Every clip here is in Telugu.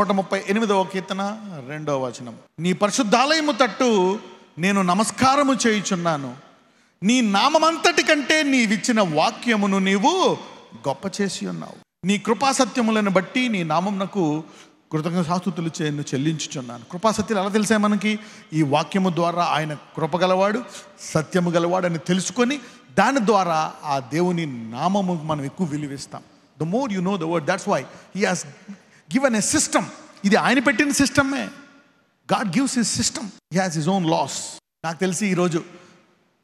138వ కీర్తన 2వ వచనం. నీ పరిశుద్ధాలయము తట్టు నేను నమస్కారము చేయుచున్నాను. నీ నామమంతటి కంటే నీవిచ్చిన వాక్యమును నీవు గొప్ప చేసి ఉన్నావు. నీ కృపాసత్యములను బట్టి నీ నామమునకు కృతజ్ఞతాస్తుతులు చెల్లించుచున్నాను. కృపాసత్యాలు ఎలా తెలిసే మనకి? ఈ వాక్యము ద్వారా ఆయన కృపగలవాడు, సత్యము గలవాడు అని తెలుసుకొని దాని ద్వారా ఆ దేవుని నామము మనం ఎక్కువ విలువిస్తాం. The more you know the word, that's why he has given a system. ఇది ఆయన పెట్టిన సిస్టమే. God gives his system, he has his own laws. నాకు తెలిసి ఈరోజు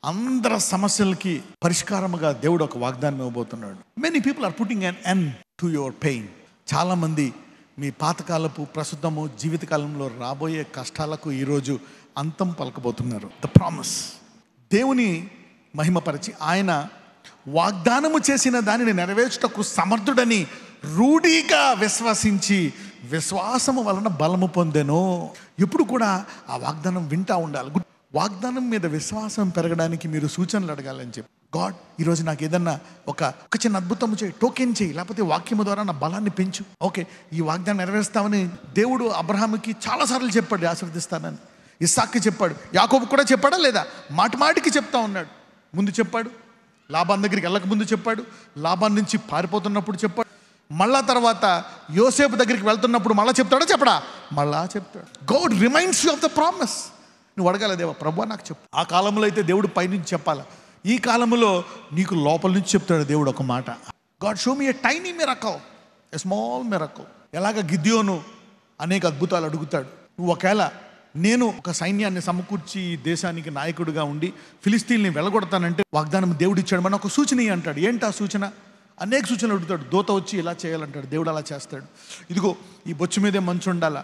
అందరి సమస్యలకి పరిష్కారముగా దేవుడు ఒక వాగ్దానం ఇవ్వబోతున్నాడు. Many people are putting an end to your pain. చాలామంది మీ పాతకాలపు, ప్రస్తుతము, జీవితకాలంలో రాబోయే కష్టాలకు ఈరోజు అంతం పలకబోతున్నారు. The promise. దేవుని మహిమపరిచి ఆయన వాగ్దానము చేసిన దానిని నెరవేర్చుటకు సమర్థుడని రూఢిగా విశ్వసించి విశ్వాసము వలన బలము పొందెను. ఎప్పుడు కూడా ఆ వాగ్దానం వింటూ ఉండాలి. వాగ్దానం మీద విశ్వాసం పెరగడానికి మీరు సూచనలు అడగాలని చెప్పి, గాడ్ ఈరోజు నాకు ఏదన్నా ఒక చిన్న అద్భుతం చేయి, టోకెన్ చేయి, లేకపోతే వాక్యము ద్వారా నా బలాన్ని పెంచు. ఓకే, ఈ వాగ్దానం నెరవేరుస్తామని దేవుడు అబ్రహాముకి చాలాసార్లు చెప్పాడు, ఆశీర్వదిస్తానని. ఇస్సాక్కి చెప్పాడు, యాకోబు కూడా చెప్పాడా లేదా? మాటికి చెప్తా ఉన్నాడు. ముందు చెప్పాడు, లాబాన్ దగ్గరికి వెళ్ళక ముందు చెప్పాడు, లాబాన్ నుంచి పారిపోతున్నప్పుడు చెప్పాడు, మళ్ళా తర్వాత యోసేపు దగ్గరికి వెళ్తున్నప్పుడు మళ్ళీ చెప్తాడా చెప్పడా? మళ్ళా చెప్తాడు. God reminds you of the promise. నువ్వు అడగాల, దేవా ప్రభువా నాకు చెప్పు. ఆ కాలంలో అయితే దేవుడు పైనుంచి చెప్పాలి, ఈ కాలంలో నీకు లోపల నుంచి చెప్తాడు దేవుడు ఒక మాట. God show me a tiny miracle, a small miracle. ఎలాగ గిద్యోను అనేక అద్భుతాలు అడుగుతాడు. నువ్వు ఒకవేళ నేను ఒక సైన్యాన్ని సమకూర్చి దేశానికి నాయకుడిగా ఉండి ఫిలిస్తీన్ని వెళ్ళగొడతానంటే వాగ్దానం దేవుడు ఇచ్చాడు, మన ఒక సూచన అంటాడు. ఏంటి ఆ సూచన? అనేక సూచనలు అడుగుతాడు. దూత వచ్చి ఇలా చేయాలంటాడు, దేవుడు అలా చేస్తాడు. ఇదిగో ఈ బొచ్చు మీదే మంచు ఉండాలా,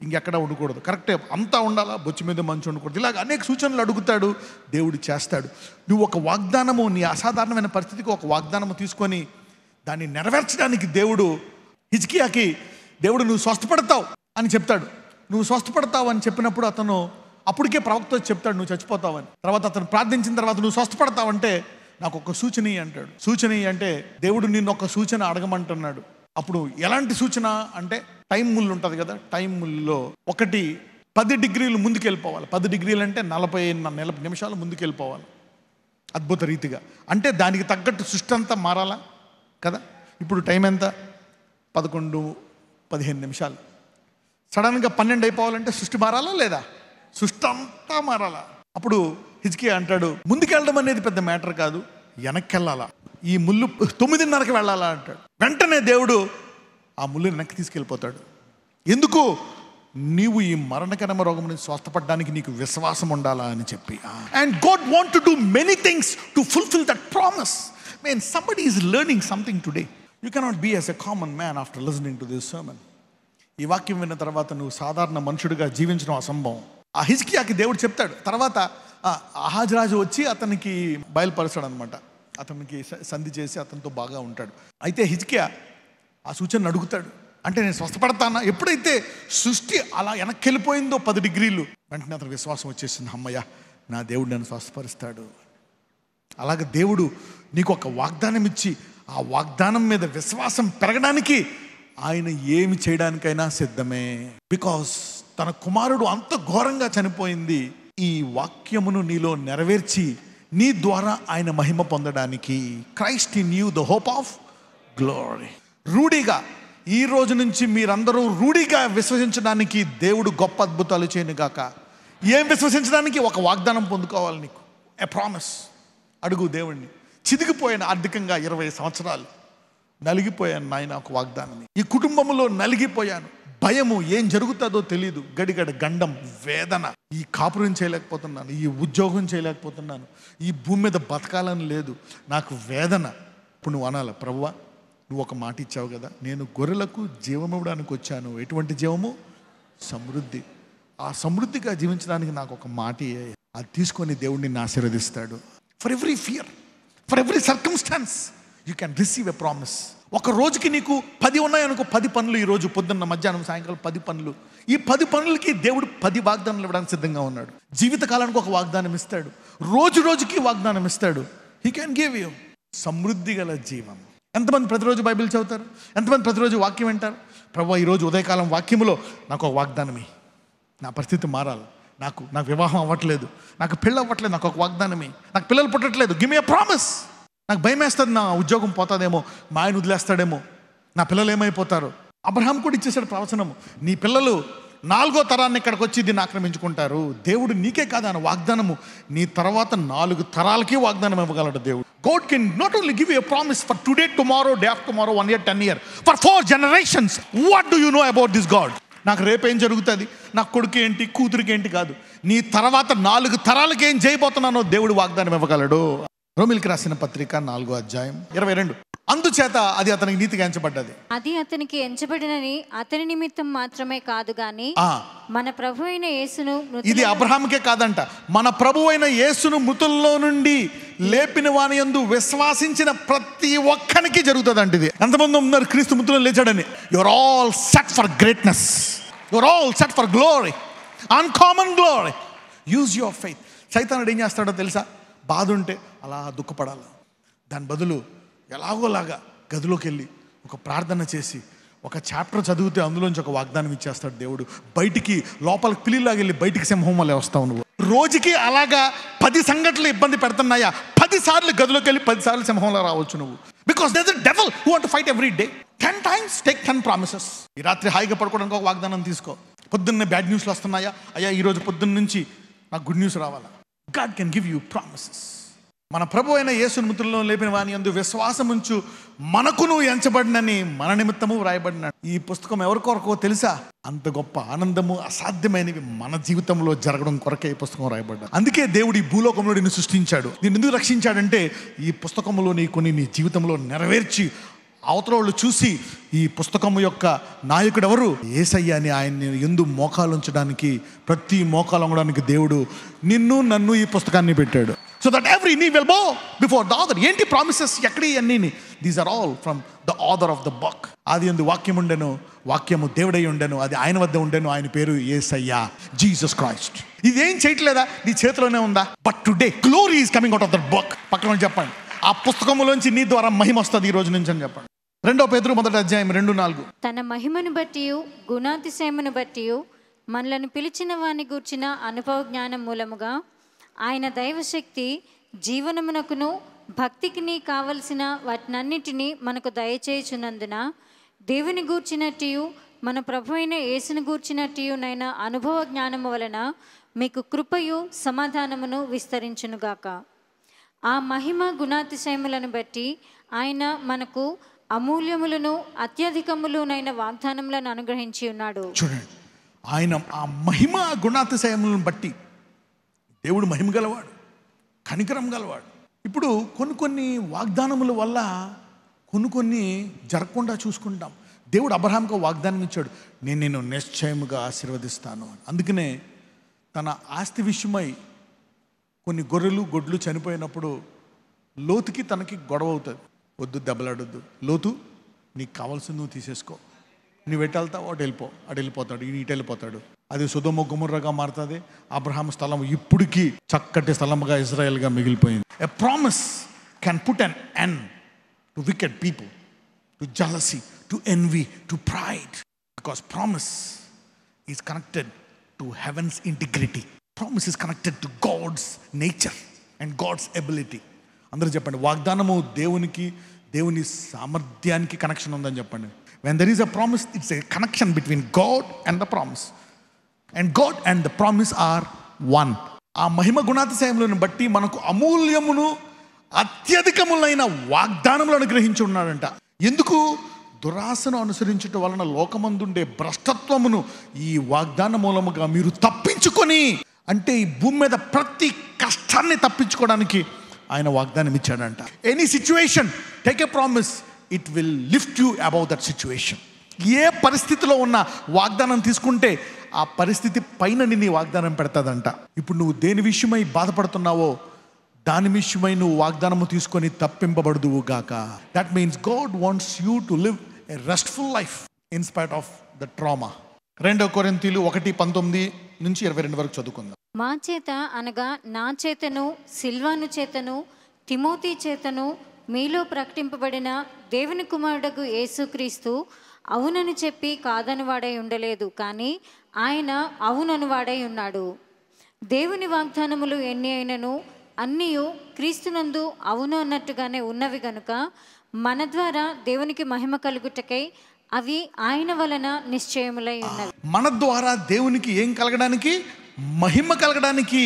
ఇంకెక్కడ ఉండకూడదు, కరెక్టే అంతా ఉండాలా, బొచ్చు మీద మంచు ఉండకూడదు. ఇలాగ అనేక సూచనలు అడుగుతాడు, దేవుడు చేస్తాడు. నువ్వు ఒక వాగ్దానము, నీ అసాధారణమైన పరిస్థితికి ఒక వాగ్దానము తీసుకొని దాన్ని నెరవేర్చడానికి దేవుడు హిజ్కియాకి దేవుడు నువ్వు స్వస్థపడతావు అని చెప్తాడు. నువ్వు స్వస్థపడతావు అని చెప్పినప్పుడు అతను అప్పటికే ప్రవక్త చెప్తాడు నువ్వు చచ్చిపోతావని. తర్వాత అతను ప్రార్థించిన తర్వాత నువ్వు స్వస్థపడతావంటే నాకు ఒక సూచన అంటే, సూచన అంటే దేవుడు నిన్ను ఒక సూచన అడగమంటున్నాడు. అప్పుడు ఎలాంటి సూచన అంటే, టైం ముళ్ళు ఉంటుంది కదా, టైం ముళ్ళలో 10 డిగ్రీలు ముందుకు వెళ్ళిపోవాలి. 10 డిగ్రీలు అంటే 40 నిమిషాలు ముందుకు వెళ్ళిపోవాలి అద్భుత రీతిగా. అంటే దానికి తగ్గట్టు సృష్టి అంతా మారాలా కదా. ఇప్పుడు టైం ఎంత? 11:15 నిమిషాలు. సడన్గా 12 అయిపోవాలంటే సృష్టి మారాలా లేదా? సృష్టి అంతా మారాలా. అప్పుడు హిజ్కియా అంటాడు, ముందుకెళ్ళడం అనేది పెద్ద మ్యాటర్ కాదు, వెనక్కి వెళ్ళాలా, ఈ ముళ్ళు 9:30కి వెళ్ళాలా అంటాడు. వెంటనే దేవుడు ఆ ముళ్ళు వెనక్కి తీసుకెళ్ళిపోతాడు. ఎందుకు? నీవు ఈ మరణకరమ రోగం నుంచి స్వస్థపడడానికి నీకు విశ్వాసం ఉండాలా అని చెప్పి. And God want to do many things to fulfil that promise. Mean somebody is learning something today. You cannot be as a common man after listening to this sermon. ఈ వాక్యం విన్న తర్వాత నువ్వు సాధారణ మనుషుడిగా జీవించడం అసంభవం. ఆ హిజ్కియాకి దేవుడు చెప్తాడు. తర్వాత అహాజ్ రాజు వచ్చి అతనికి బయలుపరుస్తాడు అనమాట. అతనికి సంధి చేసి అతనితో బాగా ఉంటాడు. అయితే హిజ్కియా ఆ సూచనను అడుగుతాడు. అంటే నేను స్వస్థపడతానా? ఎప్పుడైతే సృష్టి అలా వెనక్కి వెళ్ళిపోయిందో 10 డిగ్రీలు, వెంటనే అతనికి విశ్వాసం వచ్చేసింది, అమ్మయ్య నా దేవుడు నన్ను స్వస్థపరుస్తాడు. అలాగే దేవుడు నీకు ఒక వాగ్దానం ఇచ్చి ఆ వాగ్దానం మీద విశ్వాసం పెరగడానికి ఆయన ఏమి చేయడానికైనా సిద్ధమే. బికాస్ తన కుమారుడు అంత ఘోరంగా చనిపోయింది ఈ వాక్యమును నీలో నెరవేర్చి నీ ద్వారా ఆయన మహిమ పొందడానికి. Christ in you the hope of glory. రూఢిగా ఈ రోజు నుంచి మీరందరూ రూఢిగా విశ్వసించడానికి దేవుడు గొప్ప అద్భుతాలు చేయను గాక. ఏం విశ్వసించడానికి? ఒక వాగ్దానం పొందుకోవాలి నీకు, ఎ ప్రామిస్. అడుగు దేవుణ్ణి. చిదిగిపోయిన ఆర్థికంగా 20 సంవత్సరాలు నలిగిపోయాను నాయన, ఒక వాగ్దానం. ఈ కుటుంబంలో నలిగిపోయాను, భయము, ఏం జరుగుతుందో తెలియదు, గడిగడ గండం, వేదన, ఈ కాపురం చేయలేకపోతున్నాను, ఈ ఉద్యోగం చేయలేకపోతున్నాను, ఈ భూమి మీద బతకాలని లేదు, నాకు వేదన. ఇప్పుడు నువ్వు అనాలి, ప్రభువా నువ్వు ఒక మాట ఇచ్చావు కదా, నేను గొర్రెలకు జీవం ఇవ్వడానికి వచ్చాను. ఎటువంటి జీవము? సమృద్ధి. ఆ సమృద్ధిగా జీవించడానికి నాకు ఒక మాట, అది తీసుకొని దేవుడిని నిన్ను ఆశీర్వదిస్తాడు. For every fear, for every circumstances you can receive a promise. ఒక రోజుకి నీకు 10 ఉన్నాయనుకో, 10 పనులు. ఈరోజు పొద్దున్న, మధ్యాహ్నం, సాయంకాలం 10 పనులు. ఈ 10 పనులకి దేవుడు 10 వాగ్దానాలు ఇవ్వడానికి సిద్ధంగా ఉన్నాడు. జీవితకాలానికి ఒక వాగ్దానం ఇస్తాడు, రోజుకి వాగ్దానం ఇస్తాడు. హీ క్యాన్ గివ్ యూ సమృద్ధి గల జీవం. ఎంతమంది ప్రతిరోజు బైబిల్ చదువుతారు? ఎంతమంది ప్రతిరోజు వాక్యం వింటారు? ప్రభువా ఈరోజు ఉదయకాలం వాక్యములో నాకు ఒక వాగ్దానమే, నా పరిస్థితి మారాలి, నాకు వివాహం అవ్వట్లేదు, నాకు పెళ్ళి అవ్వట్లేదు, నాకు ఒక వాగ్దానమే, నాకు పిల్లలు పుట్టట్లేదు, గివ్ మీ ఎ ప్రామిస్. నాకు భయం వేస్తుంది, నా ఉద్యోగం పోతుందేమో, మా ఆయన వదిలేస్తాడేమో, నా పిల్లలు ఏమైపోతారు. అబ్రహాం కూడా ఇచ్చేసాడు ప్రవచనము, నీ పిల్లలు 4వ తరాన్ని ఇక్కడికి వచ్చి దీన్ని ఆక్రమించుకుంటారు. దేవుడు నీకే కాదు ఆయన వాగ్దానము, నీ తర్వాత 4 తరాలకి వాగ్దానం ఇవ్వగలడు దేవుడు. God can not only give you a promise for today, tomorrow, day after tomorrow, 1 year, 10 years, for 4 generations. What do you know about this God? నాకు రేపేం జరుగుతుంది, నాకు కొడుకు ఏంటి, కూతురికి ఏంటి కాదు, నీ తర్వాత 4 తరాలకి ఏం చేయబోతున్నానో దేవుడు వాగ్దానం ఇవ్వగలడు. రోమిలికి రాసిన పత్రిక 4వ అధ్యాయం 22. అందుచేత అది అతనికి నీతిగా ఎంచబడ్డది. అది అతనికి ఎంచబడినని అతని నిమిత్తం మాత్రమే కాదు గాని మన ప్రభు అయిన యేసును, ఇది అబ్రహాముకే కాదంట, మన ప్రభు అయిన యేసును మృతుల్లో నుండి లేపిన వాని యందు విశ్వాసించిన ప్రతి ఒక్కరికి జరుగుతుంది. ఇది ఎంతమంది ఉన్నారు క్రీస్తు మృతుల్లో లేచాడని? You're all set for greatness, you're all set for glory, uncommon glory. Use your faith. సైతానుడు ఏం చేస్తాడో తెలుసా? బాధ ఉంటే అలా దుఃఖపడాలి, దాని బదులు ఎలాగోలాగా గదిలోకి వెళ్ళి ఒక ప్రార్థన చేసి ఒక చాప్టర్ చదివితే అందులోంచి ఒక వాగ్దానం ఇచ్చేస్తాడు దేవుడు. బయటికి లోపలికి పిల్లిలాగా వెళ్ళి బయటికి సింహం వల్లే వస్తావు నువ్వు. రోజుకి అలాగా 10 సంఘటనలు ఇబ్బంది పెడుతున్నాయా, 10 సార్లు గదిలోకి వెళ్ళి 10 సార్లు సింహంలో రావచ్చు నువ్వు. Because there is a devil who want to fight every day. 10 times take 10 promises. ఈ రాత్రి హాయిగా పడుకోవడానికి ఒక వాగ్దానం తీసుకో. పొద్దున్నే బ్యాడ్ న్యూస్లు వస్తున్నాయా, అయ్యా ఈరోజు పొద్దున్న నుంచి నాకు గుడ్ న్యూస్ రావాలా. God can give you promises. మన ప్రభు అయిన యేసును మృతుల్లో లేపిన వాని యందు విశ్వాసముంచు మనకును ఎంచబడినని మన నిమిత్తము వ్రాయబడిన. ఈ పుస్తకం ఎవరి కొరకో తెలుసా? అంత గొప్ప ఆనందము అసాధ్యమైనవి మన జీవితంలో జరగడం కొరకే ఈ పుస్తకం రాయబడ్డా. అందుకే దేవుడు ఈ భూలోకంలో నిన్ను సృష్టించాడు. నిన్ను ఎందుకు రక్షించాడంటే ఈ పుస్తకంలో నీ కొన్ని నీ జీవితంలో నెరవేర్చి అవతల వాళ్ళు చూసి ఈ పుస్తకం యొక్క నాయకుడు ఎవరు? యేసయ్య అని ఆయన్ని ఎందు మోకాలు ఉంచడానికి, ప్రతి మోకాలు వంగడానికి దేవుడు నిన్ను నన్ను ఈ పుస్తకాన్ని పెట్టాడు. So that every knee will bow before the author. ఏంటి ప్రామిసెస్? ఎక్కడి అన్నీ? These are all from the author of the book. ఆది యందు వాక్యం ఉండెను, వాక్యము దేవుడై ఉండెను, అది ఆయన వద్ద ఉండెను, ఆయన పేరు యేసయ్య, జీసస్ క్రైస్ట్. ఇదేం చేయట్లేదా? నీ చేతిలోనే ఉందా? But today glory is coming out of the book. పక్కన చెప్పండి, ఆ పుస్తకంలోంచి నీ ద్వారా మహిమ వస్తుంది ఈ రోజు నుంచి అని చెప్పండి. 2 పేతురు 1వ అధ్యాయం 2-4. తన మహిమను బట్టి గుణాతిశయమును బట్టి మనలను పిలిచిన వాని గూర్చిన అనుభవ జ్ఞానం మూలముగా ఆయన దైవశక్తి జీవనమునకును భక్తికి కావలసిన వాటినన్నిటినీ మనకు దయచేయుచున్నందున దేవుని గూర్చినట్టు మన ప్రభు అయిన యేసును గూర్చినట్టునైన అనుభవ జ్ఞానము వలన మీకు కృపయు సమాధానమును విస్తరించునుగాక. ఆ మహిమ గుణాతిశయములను బట్టి ఆయన మనకు అమూల్యములను అత్యధికములునైన వాగ్దానములను అనుగ్రహించి ఉన్నాడు. చూడండి, ఆయన ఆ మహిమ గుణాతిశయములను బట్టి, దేవుడు మహిమ గలవాడు, కనికరం గలవాడు. ఇప్పుడు కొన్ని వాగ్దానముల వల్ల కొన్ని జరగకుండా చూసుకుంటాం. దేవుడు అబ్రహాంకు వాగ్దానం ఇచ్చాడు, నేను నిన్ను నిశ్చయముగా ఆశీర్వదిస్తాను. అందుకనే తన ఆస్తి విషయమై కొన్ని గొర్రెలు గొడ్లు చనిపోయినప్పుడు లోతుకి తనకి గొడవ అవుతుంది. వద్దు, దెబ్బలాడొద్దు, లోతు నీకు కావాల్సింది నువ్వు తీసేసుకో, నువ్వు వెళ్తావు, అటు వెళ్ళిపోతాడు, ఇటు వెళ్ళిపోతాడు. అది సొదొమ గొమొర్రాగా మారుతుంది. అబ్రహాం స్థలం ఇప్పటికీ చక్కటి స్థలముగా ఇజ్రాయెల్గా మిగిలిపోయింది. A promise can put an end to wicked people, to jealousy, to envy, to pride. Because promise is connected to heaven's integrity. Promise is connected to God's nature and God's ability. అందరూ చెప్పండి, వాగ్దానము దేవుని సామర్థ్యానికి కనెక్షన్ ఉందని చెప్పండి. When there is a promise, it's a connection between God and the promise. And God and the promise are one. ఆ మహిమ గుణాతిశయములను బట్టి మనకు అమూల్యమును అత్యధికములైన వాగ్దానములను అనుగ్రహించి ఉన్నాడంట. ఎందుకు? దురాశను అనుసరించటం వలన లోకమందుండే భ్రష్టత్వమును ఈ వాగ్దాన మూలముగా మీరు తప్పించుకొని, అంటే ఈ భూమి మీద ప్రతి కష్టాన్ని తప్పించుకోవడానికి ఆయన వాగ్దానం ఇచ్చాడంట. Any situation, take a promise, it will lift you above that situation. ఏ పరిస్థితిలో ఉన్న వాగ్దానం తీసుకుంటే ఆ పరిస్థితి పైన నీ వాగ్దానం పెడతాదంట. ఇప్పుడు నువ్వు దేని విషయమై బాధపడుతున్నావో దాని విషయమై నువ్వు వాగ్దానము తీసుకొని తప్పింపబడుదువు గాక. That means God wants you to live a RESTful life in spite of the trauma. 2 కొరింథీయులు 1:19-22 వరకు చదువుకుందాం. మా చేత అనగా నా చేతను, సిల్వాను చేతను, తిమోతి చేతను మీలో ప్రకటింపబడిన దేవుని కుమారుడగు యేసుక్రీస్తు అవునని చెప్పి కాదని వాడై ఉండలేదు, కానీ ఆయన అవునను వాడై ఉన్నాడు. దేవుని వాగ్దానములు ఎన్ని అయినను అన్నీయు క్రీస్తునందు అవును అన్నట్టుగానే ఉన్నవి గనుక మన ద్వారా దేవునికి మహిమ కలుగుటకై అవి ఆయన వలన నిశ్చయములై ఉన్నవి. మన ద్వారా దేవునికి ఏం కలగడానికి? మహిమ కలగడానికి.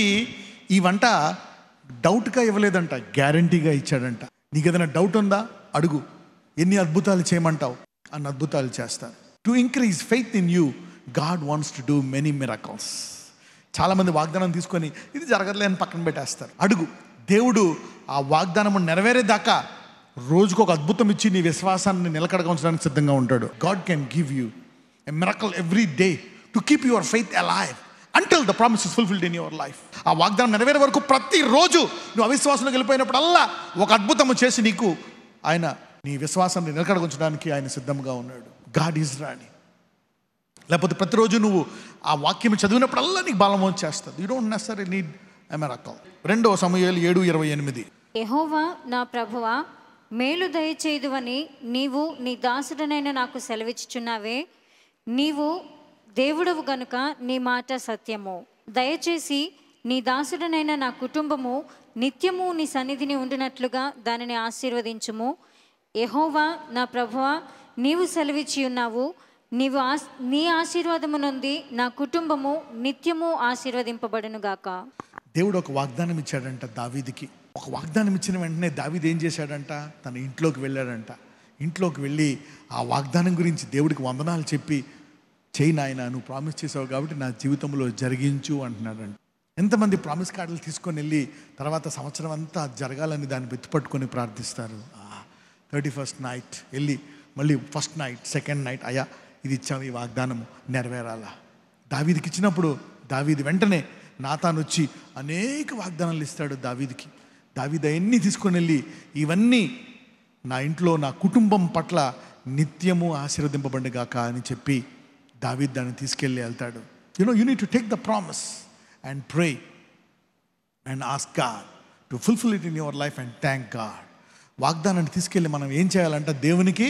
ఈ వంట డౌట్గా ఇవ్వలేదంట, గ్యారంటీగా ఇచ్చాడంట. నీకు ఏదైనా డౌట్ ఉందా? అడుగు, ఎన్ని అద్భుతాలు చేయమంటావు? అన్ని అద్భుతాలు చేస్తాను. To increase faith in you, God wants to do many miracles. చాలామంది వాగ్దానం తీసుకొని ఇది జరగదులే అని పక్కన పెట్టేస్తారు. అడుగు, దేవుడు ఆ వాగ్దానము నెరవేరేదాకా రోజుకు ఒక అద్భుతం ఇచ్చి నీ విశ్వాసాన్ని నిలకడగా ఉంచడానికి సిద్ధంగా ఉంటాడు. God can give you a miracle every day to keep your faith alive until the promise is fulfilled in your life. ఆ వాగ్దానం నెరవేరే వరకు ప్రతిరోజు నువ్వు అవిశ్వాసంలోకి వెళ్ళిపోయినప్పుడల్లా ఒక అద్భుతము చేసి నీకు ఆయన నీ విశ్వాసాన్ని నిలకడగుంచడానికి ఆయన సిద్ధంగా ఉన్నాడు. గాడ్ ఈజ్ రాణి. లేకపోతే ప్రతిరోజు నువ్వు ఆ వాక్యం చదివినప్పుడల్లా నీకు బలం వచ్చేస్తుంది. You don't necessary need a miracle. 2 సమూయేలు 7:28. యెహోవా నా ప్రభువా, మేలు దయచేయుదువని నీవు నీ దాసుడనైన నాకు సెలవిచ్చుచున్నావే. నీవు దేవుడవు గనుక నీ మాట సత్యము. దయచేసి నీ దాసుడనైన నా కుటుంబము నిత్యము నీ సన్నిధిని ఉండినట్లుగా దానిని ఆశీర్వదించుము. యెహోవా నా ప్రభువా, నీవు సెలవిచ్చి ఉన్నావు. నీవు నీ ఆశీర్వాదము నుండి నా కుటుంబము నిత్యము ఆశీర్వదింపబడునుగాక. దేవుడు ఒక వాగ్దానం ఇచ్చాడంట దావీదుకి. ఒక వాగ్దానం ఇచ్చిన వెంటనే దావీదు ఏం చేశాడంట? తన ఇంట్లోకి వెళ్ళాడంట. ఇంట్లోకి వెళ్ళి ఆ వాగ్దానం గురించి దేవుడికి వందనాలు చెప్పి, చేయి నాయన, నువ్వు ప్రామిస్ చేసావు కాబట్టి నా జీవితంలో జరిగించు అంటున్నాడంట. ఎంతమంది ప్రామిస్ కార్డులు తీసుకొని వెళ్ళి తర్వాత సంవత్సరం అంతా జరగాలని దాన్ని వెతుపట్టుకొని ప్రార్థిస్తారు. 31st నైట్ వెళ్ళి మళ్ళీ ఫస్ట్ నైట్, సెకండ్ నైట్, అయ్యా ఇది ఇచ్చాము, ఈ వాగ్దానం నెరవేరాలా. దావీదుకి ఇచ్చినప్పుడు దావీదు వెంటనే నాతాను వచ్చి అనేక వాగ్దానాలు ఇస్తాడు దావీదుకి. దావీదు అవన్నీ తీసుకొని వెళ్ళి, ఇవన్నీ నా ఇంట్లో నా కుటుంబం పట్ల నిత్యము ఆశీర్వదింపబడిగాక అని చెప్పి దావీదు దాన్ని తీసుకెళ్ళి వెళ్తాడు. You need to take the promise and pray and ask God to fulfil it in your life and thank God. వాగ్దానాన్ని తీసుకెళ్ళి మనం ఏం చేయాలంటే దేవునికి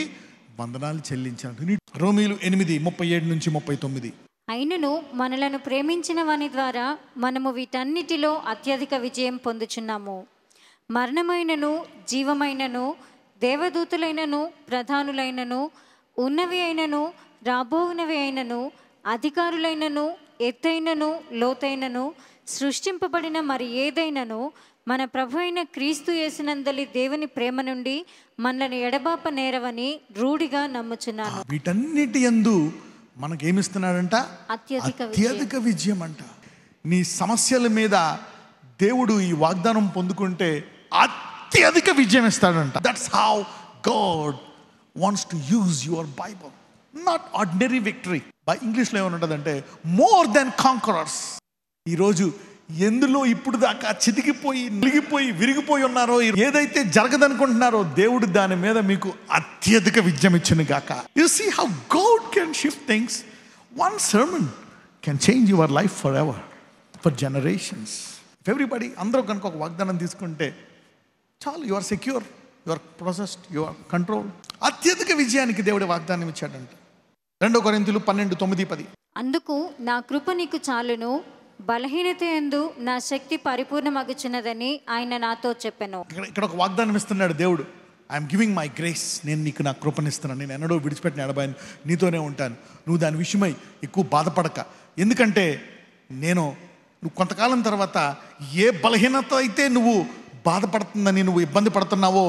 వందనాలు చెల్లించాలి. రోమీయులు 8:37-39. అయినను మనలను ప్రేమించిన వాని ద్వారా మనము వీటన్నిటిలో అత్యధిక విజయం పొందుచున్నాము. మరణమైనను జీవమైనను దేవదూతులైనను ప్రధానులైనను ఉన్నవి అయినను రాబోవునవి అయినను అధికారులైనను ఎత్తైనను లోతైనను సృష్టింపబడిన మరి ఏదైనను మన ప్రభు అయిన క్రీస్తు యేసునందలి దేవుని ప్రేమ నుండి మనల్ని ఎడబాప నేరవని రూఢిగా నమ్ముచున్నాను. వీటన్నిటి యందు మనకేమిస్తున్నాడంట? అత్యధిక విజయం అంట. నీ సమస్యల మీద దేవుడు ఈ వాగ్దానం పొందుకుంటే అత్యధిక విజయం ఇస్తాడంట. That's how God wants to use your Bible. Not ordinary victory. ఇంగ్లీష్లో ఏమనుంటుందంటే మోర్ దెన్ కాంకరర్స్. ఈరోజు ఎందులో ఇప్పుడు దాకా చితికిపోయి నిలిగిపోయి విరిగిపోయి ఉన్నారో, ఏదైతే జరగదనుకుంటున్నారో దేవుడు దాని మీద మీకు అత్యధిక విజయం ఇచ్చును గాక. You see how God can shift things. One sermon can change your life forever, for generations. Everybody అందరూ కనుక ఒక వాగ్దానం తీసుకుంటే చాలు, you are secure, you are processed, you are control. అత్యధిక విజయానికి దేవుడు వాగ్దానం ఇచ్చాడంట. 2 కొరింథీయులు 12:9-10. అందుకు నా కృప నీకు చాలును, బలహీనత యందు నా శక్తి పరిపూర్ణమగుచున్నదని ఆయన నాతో చెప్పెను. ఇక్కడ ఒక వాగ్దానం ఇస్తున్నాడు దేవుడు. I'm giving my grace. నేను నీకు నా కృపనిస్తున్నాను. నేను ఎన్నడూ విడిచిపెట్టిన ఎడబాయను, నీతోనే ఉంటాను. నువ్వు దాని విషయమై ఎక్కువ బాధపడక. ఎందుకంటే నువ్వు కొంతకాలం తర్వాత ఏ బలహీనత అయితే నువ్వు బాధపడుతుందని నువ్వు ఇబ్బంది పడుతున్నావో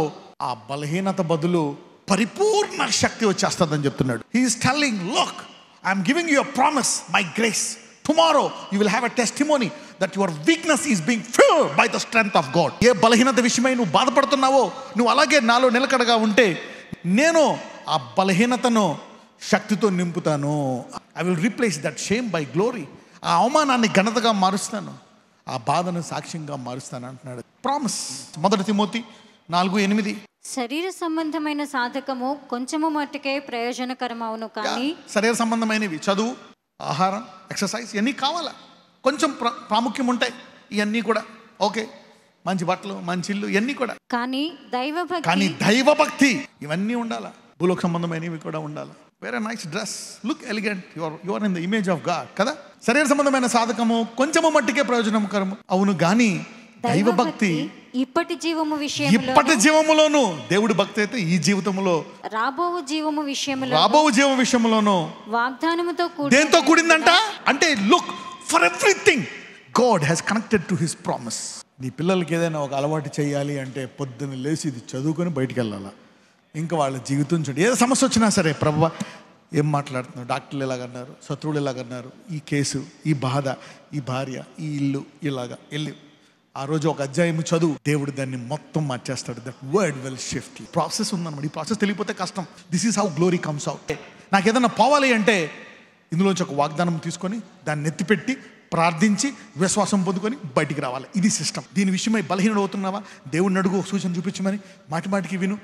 ఆ బలహీనత బదులు పరిపూర్ణ శక్తి వచ్చేస్తుందని చెప్తున్నాడు. He is telling, look, I'm giving you a promise, my grace. Tomorrow you will have a testimony that your weakness is being filled by the strength of God. ఏ బలహీనత విషయమై నువ్వు బాధపడుతున్నావో నువ్వు అలాగే నాలో నిలకడగా ఉంటే నేను ఆ బలహీనతను శక్తితో నింపుతాను. I will replace that shame by glory. ఆ అవమానాన్ని ఘనతగా మారుస్తాను, ఆ బాధను సాక్ష్యంగా మారుస్తాను అంటున్నాడు. ప్రామిస్. 1 తిమోతి 4:8. శరీర సంబంధమైన సాధకము కొంచెము మట్టుకే ప్రయోజనకరమవును, కానీ శరీర సంబంధమైనవి చదువు, ఆహారం, ఎక్సర్సైజ్ ఇవన్నీ కావాలా, కొంచెం ప్రాముఖ్యం ఉంటాయి. ఇవన్నీ కూడా ఓకే, మంచి బట్టలు, మంచి ఇల్లు, ఇవన్నీ కూడా. కానీ దైవభక్తి ఇవన్నీ ఉండాలా. భూలోక సంబంధమైనవి కూడా ఉండాలి. Very nice dress, look elegant, you are in the image of God కదా. శరీర సంబంధమైన సాధకము కొంచెము మట్టికే ప్రయోజనకరము అవును, కానీ దైవభక్తి ఇప్పటి జీవము విషయంలో, ఇప్పటి జీవములోను, దేవుడి భక్తి అయితే ఈ జీవితంలో, రాబోవు జీవము విషయంలో, రాబోవు జీవం విషయంలోను వాగ్దానముతో దేంతో కూడిందంట అంటే look for everything God has connected to his promise. నీ పిల్లలకి ఏదైనా ఒక అలవాటు చేయాలి అంటే పొద్దున్న లేచి ఇది చదువుకొని బయటికి వెళ్ళాలా. ఇంకా వాళ్ళ జీవితం చూడండి, ఏదో సమస్య వచ్చినా సరే, ప్రభువా ఏం మాట్లాడుతున్నావు, డాక్టర్లు ఎలాగన్నారు, శత్రువులు ఎలాగన్నారు, ఈ కేసు, ఈ బాధ, ఈ భార్య, ఈ ఇల్లు, ఇలాగా వెళ్ళి ఆ రోజు ఒక అధ్యాయం చదువు, దేవుడు దాన్ని మొత్తం మార్చేస్తాడు. That word will shift. Process ఉందన్నమాట. ఈ ప్రాసెస్ తెలియపోతే కష్టం. This is how glory comes out. నాకు ఏదైనా పోవాలి అంటే ఇందులోంచి ఒక వాగ్దానం తీసుకొని దాన్ని ఎత్తిపెట్టి ప్రార్థించి విశ్వాసం పొందుకొని బయటికి రావాలి. ఇది సిస్టమ్. దీని విషయమై బలహీనుడు అవుతున్నావా, దేవుడిని అడుగు, సూచన చూపించమని, మాటికి విను,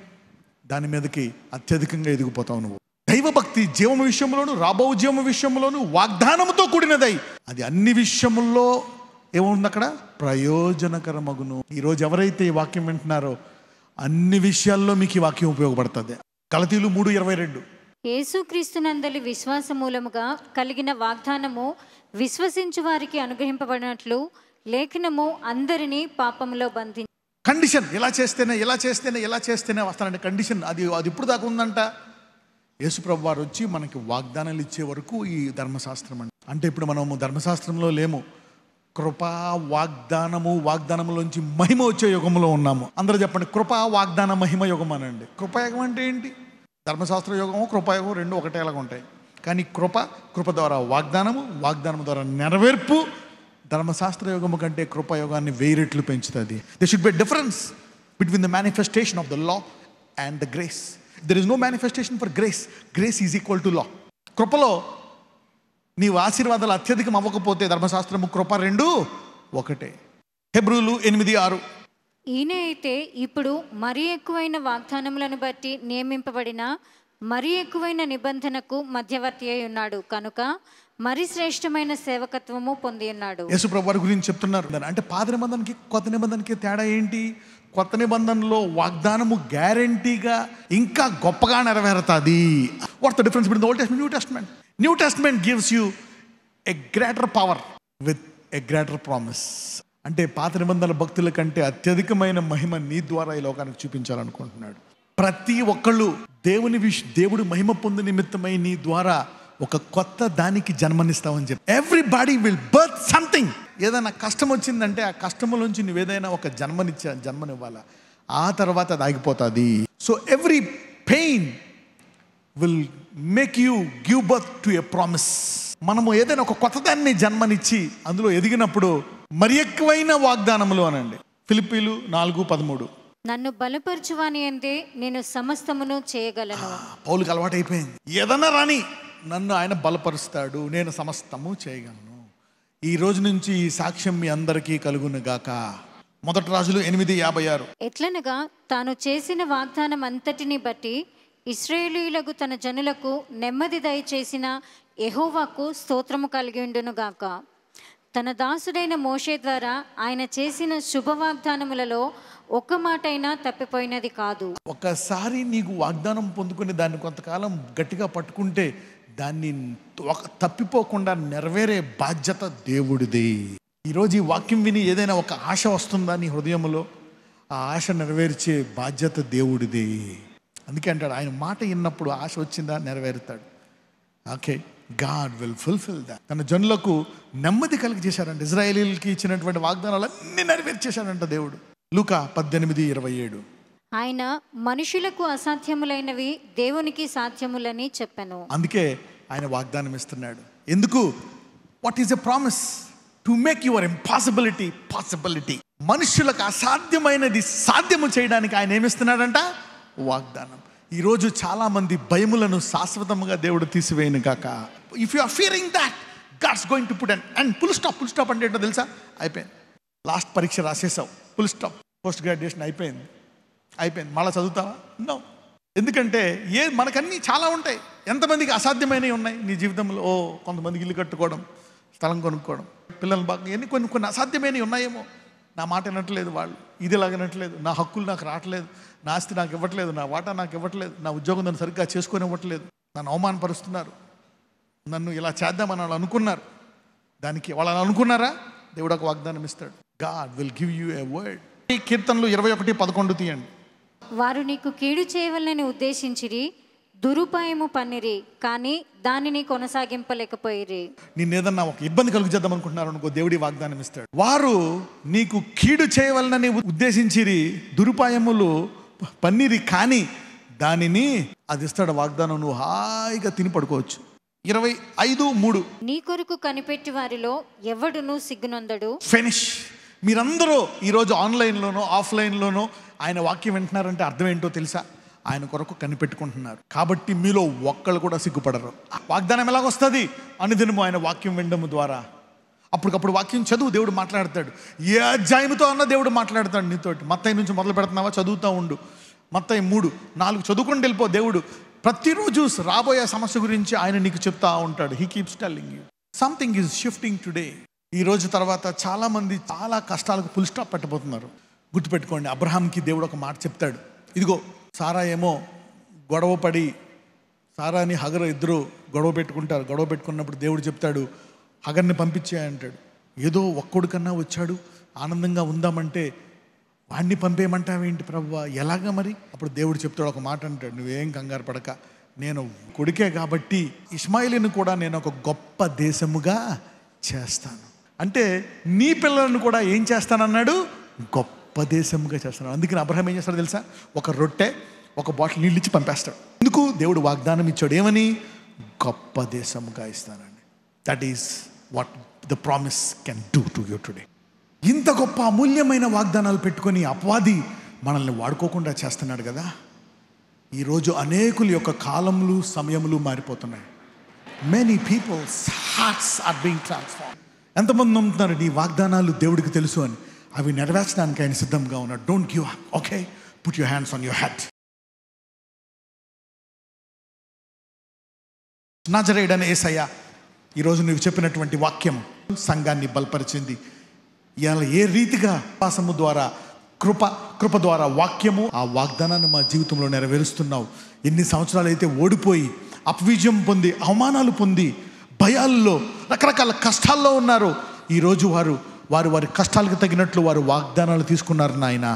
దాని మీదకి అత్యధికంగా ఎదిగిపోతావు నువ్వు. దైవభక్తి జీవము విషయంలోను, రాబో జీవము విషయంలోను వాగ్దానంతో కూడినదై, అది అన్ని విషయముల్లో ఏముంది అక్కడ, ప్రయోజనకరమగును. ఈరోజు ఎవరైతే ఈ వాక్యం వింటున్నారో అన్ని విషయాల్లో మీకు ఈ వాక్యం ఉపయోగపడుతుంది. గలతీలు 3:22. యేసుక్రీస్తునందలి విశ్వాస మూలముగా కలిగిన వాగ్దానము విశ్వసించు వారికి అనుగ్రహింపబడినట్లు లేఖనము అందరినీ పాపములో బంధించి. కండిషన్, ఇలా చేస్తేనే వస్తానంటే కండిషన్. అది ఇప్పుడు దాకా ఉందంట. యేసుప్రభు వారు వచ్చి మనకి వాగ్దానాలు ఇచ్చే వరకు ఈ ధర్మశాస్త్రం అంటే ఇప్పుడు మనము ధర్మశాస్త్రంలో లేము. కృపా వాగ్దానములోంచి మహిమ వచ్చే యుగంలో ఉన్నాము. అందరూ చెప్పండి, కృపా వాగ్దాన మహిమ యుగం అనండి. కృపాయుగం అంటే ఏంటి? ధర్మశాస్త్ర యుగము కృపాయుగం రెండు ఒకటేలాగా ఉంటాయి. కానీ కృప ద్వారా వాగ్దానం ద్వారా నెరవేర్పు ధర్మశాస్త్ర యుగము కంటే కృపాయుగాన్ని 1000 రెట్లు పెంచుతుంది. They should be difference between the manifestation of the law and the grace. There is no manifestation for grace. Grace is equal to law. కృపలో నీవు ఆశీర్వాదాలు అత్యధికం అవ్వకపోతే ధర్మశాస్త్రము కృప రెండు ఒకటే. హెబ్రీలు 8:6. ఈయన అయితే ఇప్పుడు మరీ ఎక్కువైన వాగ్దానములను బట్టి నియమింపబడిన మరీ ఎక్కువైన నిబంధనకు మధ్యవర్తి అయి ఉన్నాడు కనుక మరి శ్రేష్టమైన సేవకత్వము పొంది ఉన్నాడు. యేసుప్రభు వారి గురించి చెప్తున్నారు. అంటే పాత నిబంధనకి కొత్త నిబంధనకి తేడా ఏంటి? కొత్త నిబంధనలో వాగ్దానము గ్యారంటీగా ఇంకా గొప్పగా నెరవేరుతుంది. What's the difference between the old testament, new testament? New testament gives you a greater power with a greater promise. అంటే పాత నిబంధనల భక్తుల కంటే అత్యధికమైన మహిమ నీ ద్వారా ఈ లోకానికి చూపించాలనుకుంటున్నాడు. ప్రతి ఒక్కళ్ళు దేవుడు మహిమ పొందు నిమిత్తమై నీ ద్వారా ఒక కొత్త దానికి జన్మనిస్తావని చెప్పి. Everybody will birth something. ఏదైనా కష్టం వచ్చిందంటే ఆ కష్టంలోంచి నువ్వేదైనా ఒక జన్మనివ్వాలా. ఆ తర్వాత అది ఆగిపోతుంది. So every pain will make you give birth to a promise. మనము ఏదైనా ఒక కొత్త దాన్ని జన్మనిచ్చి అందులో ఎదిగినప్పుడు మరి ఎక్కువైన వాగ్దానములు అనండి. ఫిలిప్పీలు 4:13. నన్ను బలపరచువాని అంటే నేను సమస్తమును చేయగలను. పౌలుకి అలవాటు అయిపోయింది. ఏదన్నా రాని నన్ను ఆయన బలపరుస్తాడు, నేను సమస్తము చేయగలను. ఈ రోజు నుంచి ఈ సాక్ష్యం మీ అందరికీ కలుగును గాక. 1 రాజులు 8:56. ఎట్లనగా తాను చేసిన వాగ్దానం అంతటిని బట్టి ఇశ్రాయేలీయులకు తన జనులకు నెమ్మది దయచేసిన యెహోవాకు స్తోత్రము కలిగి ఉండును గాక. తన దాసుడైన మోషే ద్వారా ఆయన చేసిన శుభవాగ్దానములలో ఒక్క మాటైనా తప్పిపోయినది కాదు. ఒకసారి నీకు వాగ్దానం పొందుకుని దాన్ని కొంతకాలం గట్టిగా పట్టుకుంటే దాన్ని తప్పిపోకుండా నెరవేరే బాధ్యత దేవుడిది. ఈరోజు ఈ వాక్యం విని ఏదైనా ఒక ఆశ వస్తుందా నీ హృదయంలో? ఆ ఆశ నెరవేర్చే బాధ్యత దేవుడిది. అందుకే అంటాడు, ఆయన మాట విన్నప్పుడు ఆశ వచ్చిందా నెరవేరుతాడు. Okay, God will fulfil that. తన జనులకు నెమ్మది కలిగి చేశారంట. ఇజ్రాయేలీలకి ఇచ్చినటువంటి వాగ్దానాలు అన్ని నెరవేర్చేశాడంట దేవుడు. లూకా 18:27. ఆయన మనుషులకు అసాధ్యములైనవి దేవునికి సాధ్యములని చెప్పాను. అందుకే ఆయన వాగ్దానం ఇస్తున్నాడు. ఎందుకు? What is a promise? To make your impossibility possibility. మనుషులకు అసాధ్యమైనది సాధ్యము చేయడానికి ఆయన ఏమిస్తున్నాడంట? వాగ్దానం. ఈరోజు చాలా మంది భయములను శాశ్వతంగా దేవుడు తీసివేయను కాక. If you are fearing that, God's going to put and full stop అంటే ఏంటో తెలుసా? అయిపోయింది. లాస్ట్ పరీక్ష రాసేసావు, ఫుల్ స్టాప్. పోస్ట్ గ్రాడ్యుయేషన్ అయిపోయింది. మళ్ళీ చదువుతావా? నో. ఎందుకంటే మనకన్నీ చాలా ఉంటాయి. ఎంతమందికి అసాధ్యమైనవి ఉన్నాయి నీ జీవితంలో? కొంతమందికి ఇల్లు కట్టుకోవడం, స్థలం కొనుక్కోవడం, పిల్లలు బాగా, ఇవన్నీ కొన్ని అసాధ్యమైనవి ఉన్నాయేమో. నా మాట వినట్లేదు వాళ్ళు, ఇది లాగనట్లేదు, నా హక్కులు నాకు రావట్లేదు, నా ఆస్తి నాకు ఇవ్వట్లేదు, నా వాటా నాకు ఇవ్వట్లేదు, నా ఉద్యోగం దాన్ని సరిగ్గా చేసుకొని ఇవ్వట్లేదు, నన్ను అవమానపరుస్తున్నారు, నన్ను ఇలా చేద్దామని వాళ్ళు అనుకున్నారు. దానికి వాళ్ళని అనుకున్నారా? దేవుడు ఒక వాగ్దానం ఇస్తాడు. God will give you a word. ఈ కీర్తనలు 21:11 తీయండి. వారు నీకు కీడు చేయవలనని ఉద్దేశించిరి, దురుపాయము పన్నిరి, కానీ దానిని కొనసాగింపలేకపోయిరి. నిన్నేదన్నా ఒక ఇబ్బంది కలుగజేద్దాం అనుకుంటున్నారు అనుకో, దేవుడి వాగ్దానం ఇస్తాడు. వారు నీకు కీడు చేయవలనని ఉద్దేశించిరి, దురుపాయములు పన్నిరి, కానీ దానిని అది ఇస్తాడు వాగ్దానం. నువ్వు హాయిగా తిని పడుకోవచ్చు. 25:3 నీ కొరకు కనిపెట్టి వారిలో ఎవడును సిగ్గునొందడు. ఫినిష్. మీరందరూ ఈరోజు ఆన్లైన్లోనో ఆఫ్లైన్లోనో ఆయన వాక్యం వింటున్నారంటే అర్థం ఏంటో తెలుసా? ఆయన కొరకు కనిపెట్టుకుంటున్నారు. కాబట్టి మీలో ఒక్కళ్ళు కూడా సిగ్గుపడరు. వాగ్దానం ఎలాగొస్తుంది? అనుదినము ఆయన వాక్యం వినడం ద్వారా. అప్పటికప్పుడు వాక్యం చదువు, దేవుడు మాట్లాడతాడు. ఏ అధ్యాయంతో అన్న దేవుడు మాట్లాడతాడు నీతోటి. మత్తయి నుంచి మొదలు పెడుతున్నావా? చదువుతూ ఉండు. మత్తయి 3-4 చదువుకొని వెళ్ళిపో. దేవుడు ప్రతిరోజు రాబోయే సమస్య గురించి ఆయన నీకు చెప్తా ఉంటాడు. He keeps telling you something is shifting today. ఈ రోజు తర్వాత చాలామంది చాలా కష్టాలకు ఫుల్ స్టాప్ పెట్టబోతున్నారు. గుర్తుపెట్టుకోండి, అబ్రహాంకి దేవుడు ఒక మాట చెప్తాడు. ఇదిగో సారా ఏమో గొడవ పడి, సారాని హగరు ఇద్దరు గొడవ పెట్టుకుంటారు. గొడవ పెట్టుకున్నప్పుడు దేవుడు చెప్తాడు, హగర్ని పంపించేయంటాడు. ఏదో ఒక్కడికన్నా వచ్చాడు, ఆనందంగా ఉందామంటే వాడిని పంపేయమంటావేంటి ప్రభువా, ఎలాగా మరి? అప్పుడు దేవుడు చెప్తాడు, ఒక మాట అంటాడు, నువ్వేం కంగారు పడక, నేను కొడుకే కాబట్టి ఇష్మాయిలీని కూడా నేను ఒక గొప్ప దేశముగా చేస్తాను. అంటే నీ పిల్లలను కూడా ఏం చేస్తానన్నాడు? గొప్ప దేశముగా చేస్తాను. అందుకని అబ్రహాం ఏం చేస్తాడు తెలుసా? ఒక రొట్టె, ఒక బాటిల్ నీళ్ళు ఇచ్చి పంపేస్తాడు. ఎందుకు? దేవుడు వాగ్దానం ఇచ్చాడు. ఏమని? గొప్ప దేశముగా ఇస్తానండి. That is what the promise can do to you today. ఇంత గొప్ప అమూల్యమైన వాగ్దానాలు పెట్టుకొని అపవాది మనల్ని వాడుకోకుండా చేస్తున్నాడు కదా. ఈరోజు అనేకుల యొక్క కాలములు సమయములు మారిపోతున్నాయి. Many people's hearts are being transform. ఎంతమంది నమ్ముతున్నారు నీ వాగ్దానాలు దేవుడికి తెలుసు అని? అవి నెరవేర్చడానికి ఆయన సిద్ధంగా ఉన్నాడు. Don't give up. Okay, put your hands on your head. నజరేయుడైన యేసయ్య, ఈరోజు నువ్వు చెప్పినటువంటి వాక్యం సంఘాన్ని బలపరిచింది. ఇలా ఏ రీతిగా విశ్వాసము ద్వారా, కృప ద్వారా వాక్యము, ఆ వాగ్దానాన్ని మా జీవితంలో నెరవేరుస్తున్నావు. ఎన్ని సంవత్సరాలు అయితే ఓడిపోయి అపవిజయం పొంది అవమానాలు పొంది భయాల్లో రకరకాల కష్టాల్లో ఉన్నారు, ఈరోజు వారి కష్టాలకు తగినట్లు వారు వాగ్దానాలు తీసుకున్నారు నాయన.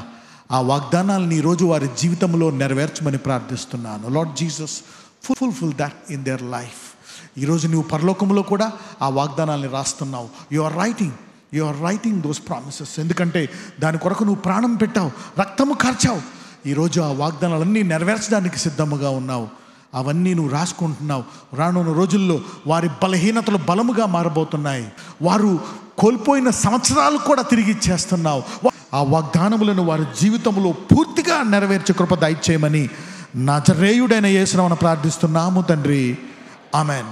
ఆ వాగ్దానాలను ఈరోజు వారి జీవితంలో నెరవేర్చమని ప్రార్థిస్తున్నాను. Lord Jesus, fulfil that in their life. ఈరోజు నువ్వు పరలోకంలో కూడా ఆ వాగ్దానాలని రాస్తున్నావు. You are writing those promises. ఎందుకంటే దాని కొరకు నువ్వు ప్రాణం పెట్టావు, రక్తము కార్చావు. ఈరోజు ఆ వాగ్దానాలన్నీ నెరవేర్చడానికి సిద్ధముగా ఉన్నావు. అవన్నీ నువ్వు రాసుకుంటున్నావు. రానున్న రోజుల్లో వారి బలహీనతలు బలముగా మారబోతున్నాయి. వారు కోల్పోయిన సంవత్సరాలు కూడా తిరిగి ఇచ్చేస్తున్నావు. ఆ వాగ్దానములను వారి జీవితంలో పూర్తిగా నెరవేర్చే కృప దయచేయమని నజరేయుడైన యేసు నామమున ప్రార్థిస్తున్నాము తండ్రి. ఆమెన్.